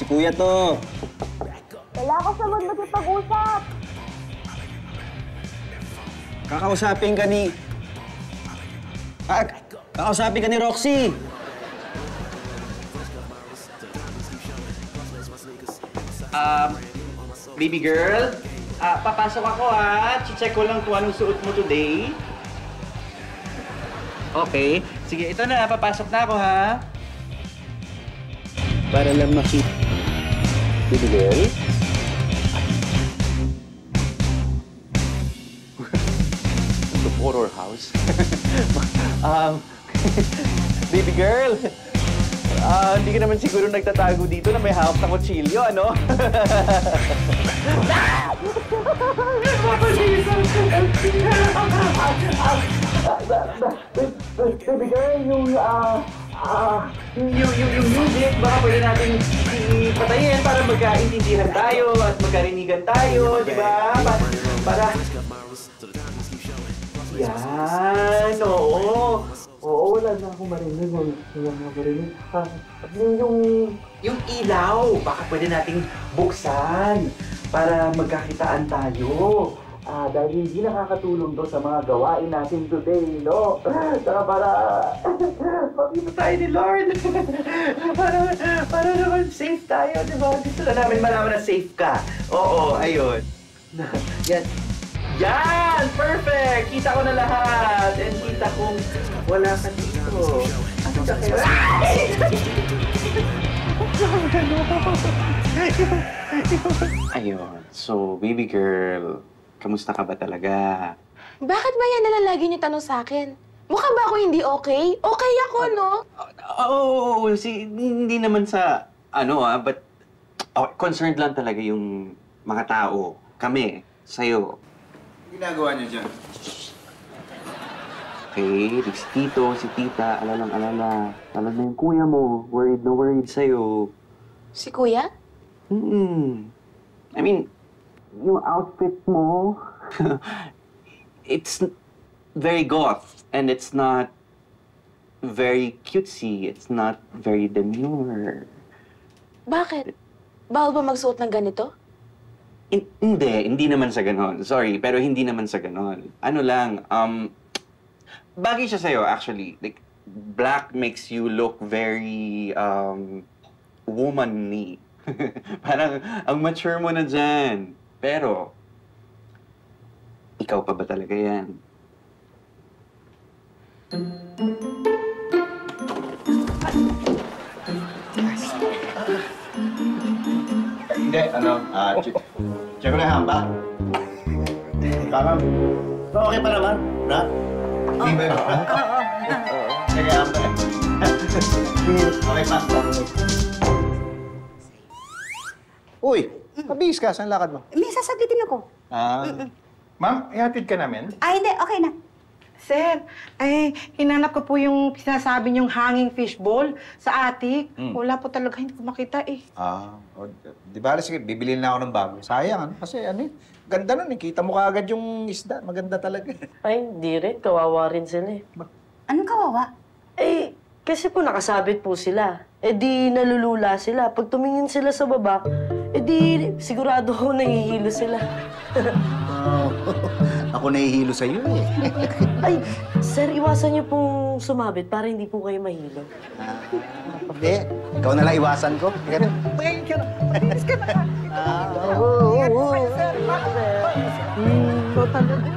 kuya to. Wala ka sa mood makipag-usap. Kakausapin ka ni... kakausapin ka ni Roxy. Baby girl, papasok ako ha. Check ko lang kung anong suot mo today. Okay. Sige, ito na. Papasok na ako ha. Para lang makita. Baby girl? The horror house. Baby girl, hindi ka naman siguro nagtatago dito na may hawak na kutsilyo, ano? Baby girl, yung music, baka pwede natin ipatayin para magkaintindihan tayo at magkarinigan tayo, di ba? Para... Yan, oo. Oo, wala na akong marinig. Wala na marinig. Yung ilaw, baka pwede nating buksan para magkakitaan tayo. Dahil hindi nakakatulong to sa mga gawain natin today, no? Saka para makita tayo ni Lord. para naman safe tayo, di ba? Gusto na namin malaman na safe ka. Oo, ayun. Yan. Yan! Perfect! Kita ko na lahat. And kita kong wala ka dito. Ano ka kayo? Ayun. So, baby girl, kamusta ka ba talaga? Bakit ba yan na lagi niyo tanong sa akin? Mukha ba ako hindi okay? Okay ako, no? Oo, hindi naman sa but concerned lang talaga yung mga tao. Kami, sa'yo. Ginagawa niyo dyan? Okay, si Tito, si Tita, alala. Lalo na yung kuya mo, worried na worried sa'yo. Si Kuya? I mean, yung outfit mo, it's very goth, and it's not very cutesy. It's not very demure. Bakit? Bawal ba magsuot ng ganito? Hindi naman sa ganon. Sorry, pero hindi naman sa ganon. Ano lang, bagay siya sa'yo, actually. Like, black makes you look very, womanly. Parang, ang mature mo na dyan. Pero, ikaw pa ba talaga yan? Hindi, check ko na yung hamba. Parang, okay pa naman, na? Hindi ba yun? Check yung hamba. Okay pa. Uy, mabihis ka. Saan lakad mo? May sasagutin ako. Ma'am, ihatid ka namin? Hindi. Okay na. Sir, hinanap ko po yung sinasabi niyong hanging fishbowl sa attic. Wala po talaga, hindi ko makita eh. Di ba? Sige, bibili na ako ng bago. Sayang, kasi ganda nun eh. Kita mo kaagad yung isda. Maganda talaga. Ay, hindi rin. Kawawa rin sila eh. Anong kawawa? Kasi po nakasabit po sila. Di nalulula sila. Pag tumingin sila sa baba, di sigurado ko nahihilo sila. Ako nahihilo sa'yo eh. Ay, sir, iwasan niyo pong sumabit para hindi po kayo mahilo. Hindi. Ikaw na lang iwasan ko. Thank you. Please ka na. Oo. Sir, talaga.